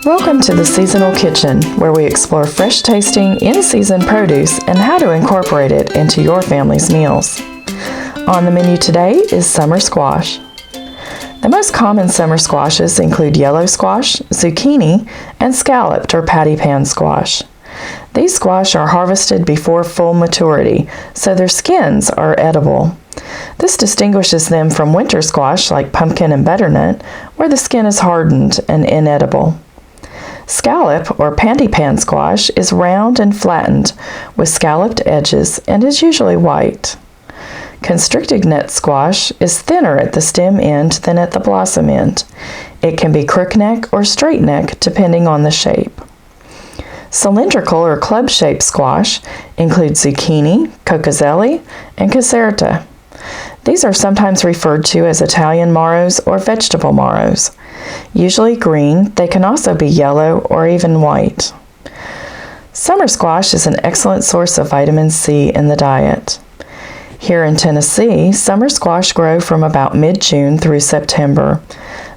Welcome to the Seasonal Kitchen, where we explore fresh-tasting, in-season produce and how to incorporate it into your family's meals. On the menu today is summer squash. The most common summer squashes include yellow squash, zucchini, and scalloped or patty pan squash. These squash are harvested before full maturity, so their skins are edible. This distinguishes them from winter squash like pumpkin and butternut, where the skin is hardened and inedible. Scallop or patty pan squash is round and flattened with scalloped edges and is usually white. Constricted neck squash is thinner at the stem end than at the blossom end. It can be crookneck or straight neck depending on the shape. Cylindrical or club-shaped squash include zucchini, coccozelli, and caserta. These are sometimes referred to as Italian marrows or vegetable marrows. Usually green, they can also be yellow or even white. Summer squash is an excellent source of vitamin C in the diet. Here in Tennessee, summer squash grow from about mid-June through September.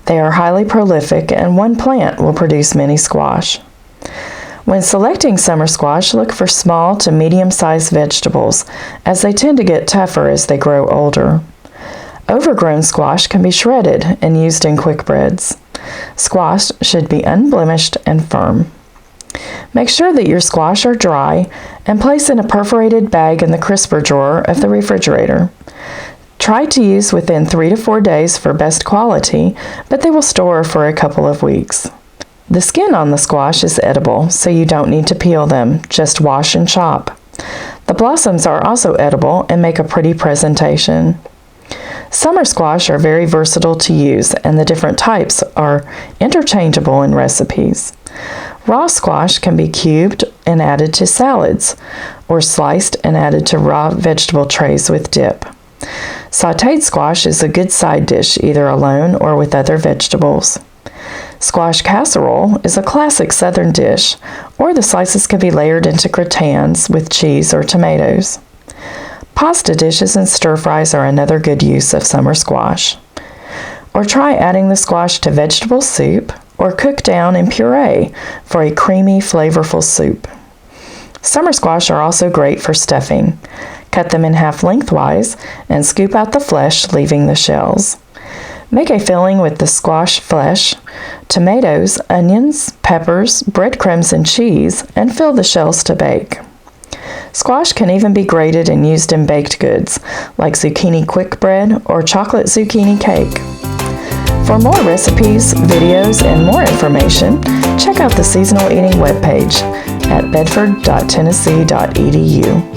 They are highly prolific and one plant will produce many squash. When selecting summer squash, look for small to medium-sized vegetables, as they tend to get tougher as they grow older. Overgrown squash can be shredded and used in quick breads. Squash should be unblemished and firm. Make sure that your squash are dry and place in a perforated bag in the crisper drawer of the refrigerator. Try to use within 3 to 4 days for best quality, but they will store for a couple of weeks. The skin on the squash is edible, so you don't need to peel them, just wash and chop. The blossoms are also edible and make a pretty presentation. Summer squash are very versatile to use, and the different types are interchangeable in recipes. Raw squash can be cubed and added to salads, or sliced and added to raw vegetable trays with dip. Sautéed squash is a good side dish, either alone or with other vegetables. Squash casserole is a classic southern dish, or the slices can be layered into gratins with cheese or tomatoes. Pasta dishes and stir-fries are another good use of summer squash. Or try adding the squash to vegetable soup, or cook down in puree for a creamy, flavorful soup. Summer squash are also great for stuffing. Cut them in half lengthwise and scoop out the flesh, leaving the shells. Make a filling with the squash flesh, tomatoes, onions, peppers, breadcrumbs, and cheese, and fill the shells to bake. Squash can even be grated and used in baked goods, like zucchini quick bread or chocolate zucchini cake. For more recipes, videos, and more information, check out the Seasonal Eating webpage at bedford.tennessee.edu.